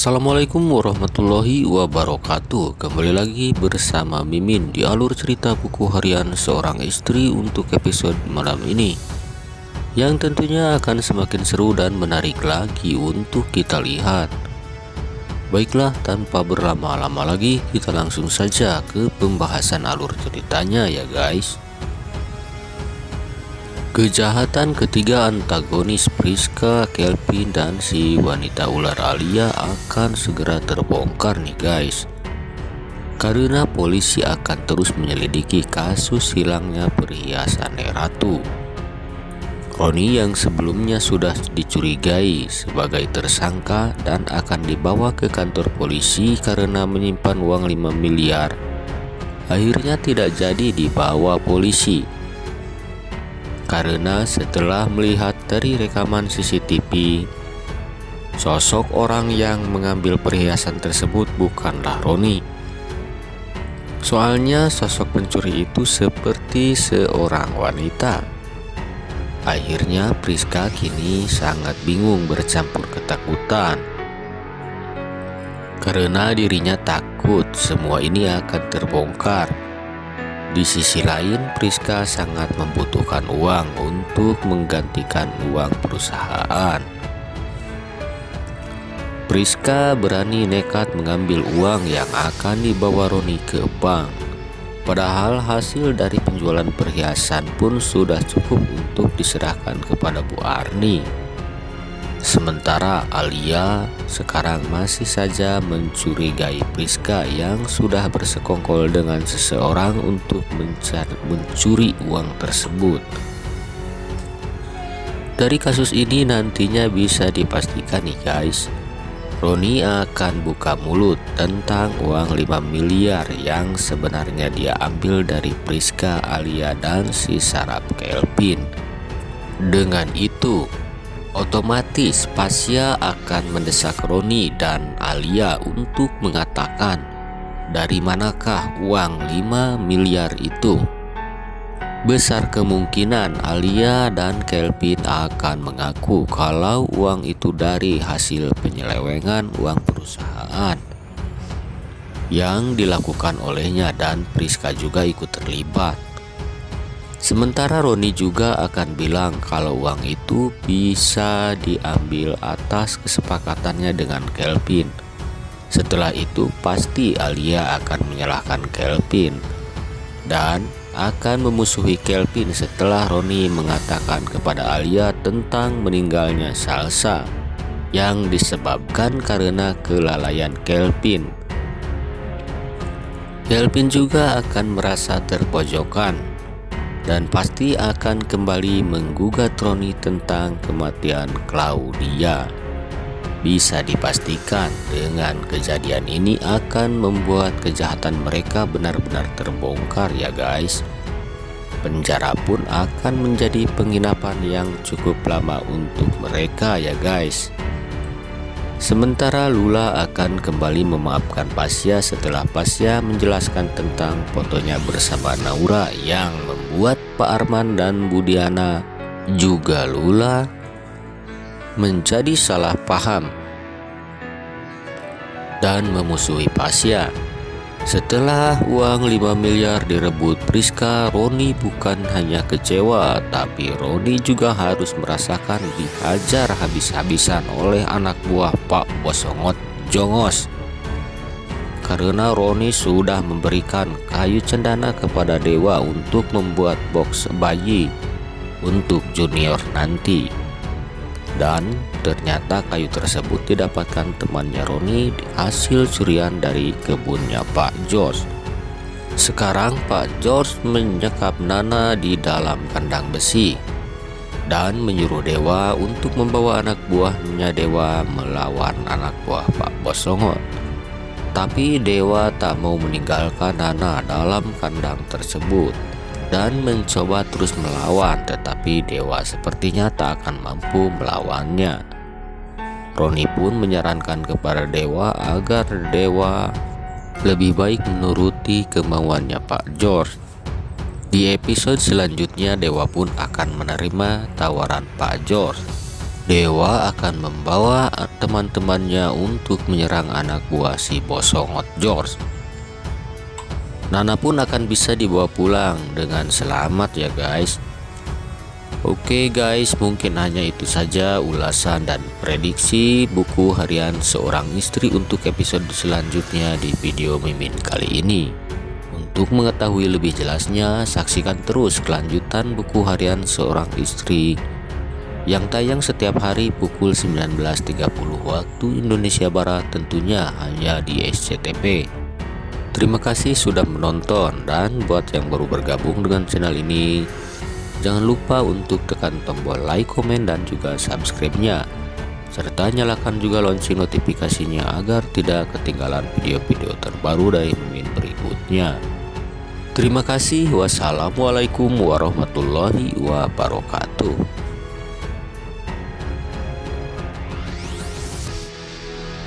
Assalamualaikum warahmatullahi wabarakatuh. Kembali lagi bersama Mimin di alur cerita buku harian seorang istri untuk episode malam ini, yang tentunya akan semakin seru dan menarik lagi untuk kita lihat. Baiklah, tanpa berlama-lama lagi, kita langsung saja ke pembahasan alur ceritanya ya guys. Kejahatan ketiga antagonis Priska, Kelvin, dan si wanita ular Alia akan segera terbongkar nih guys, karena polisi akan terus menyelidiki kasus hilangnya perhiasan Ratu. Roni yang sebelumnya sudah dicurigai sebagai tersangka dan akan dibawa ke kantor polisi karena menyimpan uang 5 miliar, akhirnya tidak jadi dibawa polisi. Karena setelah melihat dari rekaman CCTV, sosok orang yang mengambil perhiasan tersebut bukanlah Roni. Soalnya sosok pencuri itu seperti seorang wanita. Akhirnya Priska kini sangat bingung bercampur ketakutan, karena dirinya takut semua ini akan terbongkar. Di sisi lain, Priska sangat membutuhkan uang untuk menggantikan uang perusahaan. Priska berani nekat mengambil uang yang akan dibawa Roni ke bank. Padahal hasil dari penjualan perhiasan pun sudah cukup untuk diserahkan kepada Bu Arni. Sementara Alia sekarang masih saja mencurigai Priska yang sudah bersekongkol dengan seseorang untuk mencuri uang tersebut. Dari kasus ini nantinya bisa dipastikan nih guys, Roni akan buka mulut tentang uang 5 miliar yang sebenarnya dia ambil dari Priska, Alia, dan si Sarap Kelvin. Dengan itu, otomatis Pasya akan mendesak Roni dan Alia untuk mengatakan dari manakah uang 5 miliar itu. Besar kemungkinan Alia dan Kelvin akan mengaku kalau uang itu dari hasil penyelewengan uang perusahaan yang dilakukan olehnya, dan Priska juga ikut terlibat. Sementara Roni juga akan bilang kalau uang itu bisa diambil atas kesepakatannya dengan Kelvin. Setelah itu pasti Alia akan menyalahkan Kelvin dan akan memusuhi Kelvin setelah Roni mengatakan kepada Alia tentang meninggalnya Salsa yang disebabkan karena kelalaian Kelvin. Kelvin juga akan merasa terpojokan dan pasti akan kembali menggugat Roni tentang kematian Claudia. Bisa dipastikan dengan kejadian ini akan membuat kejahatan mereka benar-benar terbongkar ya guys. Penjara pun akan menjadi penginapan yang cukup lama untuk mereka ya guys. Sementara Lula akan kembali memaafkan Pasya setelah Pasya menjelaskan tentang fotonya bersama Naura yang membuat Pak Arman dan Bu Diana juga Lula menjadi salah paham dan memusuhi Pasya. Setelah uang 5 miliar direbut Priska, Roni bukan hanya kecewa, tapi Roni juga harus merasakan dihajar habis-habisan oleh anak buah Pak Bosongot Jongos. Karena Roni sudah memberikan kayu cendana kepada Dewa untuk membuat box bayi untuk junior nanti. Dan ternyata kayu tersebut didapatkan temannya Roni hasil curian dari kebunnya Pak George. Sekarang Pak George menyekap Nana di dalam kandang besi dan menyuruh Dewa untuk membawa anak buahnya Dewa melawan anak buah Pak Bosongot. Tapi Dewa tak mau meninggalkan Nana dalam kandang tersebut dan mencoba terus melawan, tetapi Dewa sepertinya tak akan mampu melawannya. Roni pun menyarankan kepada Dewa agar Dewa lebih baik menuruti kemauannya Pak George. Di episode selanjutnya Dewa pun akan menerima tawaran Pak George. Dewa akan membawa teman-temannya untuk menyerang anak buah si Bosongot George. Nana pun akan bisa dibawa pulang dengan selamat ya guys. Oke guys, mungkin hanya itu saja ulasan dan prediksi buku harian seorang istri untuk episode selanjutnya di video Mimin kali ini. Untuk mengetahui lebih jelasnya, saksikan terus kelanjutan buku harian seorang istri yang tayang setiap hari pukul 19.30 waktu Indonesia Barat, tentunya hanya di SCTV. Terima kasih sudah menonton, dan buat yang baru bergabung dengan channel ini, jangan lupa untuk tekan tombol like, komen, dan juga subscribe-nya, serta nyalakan juga lonceng notifikasinya agar tidak ketinggalan video-video terbaru dari Mimin berikutnya. Terima kasih. Wassalamualaikum warahmatullahi wabarakatuh.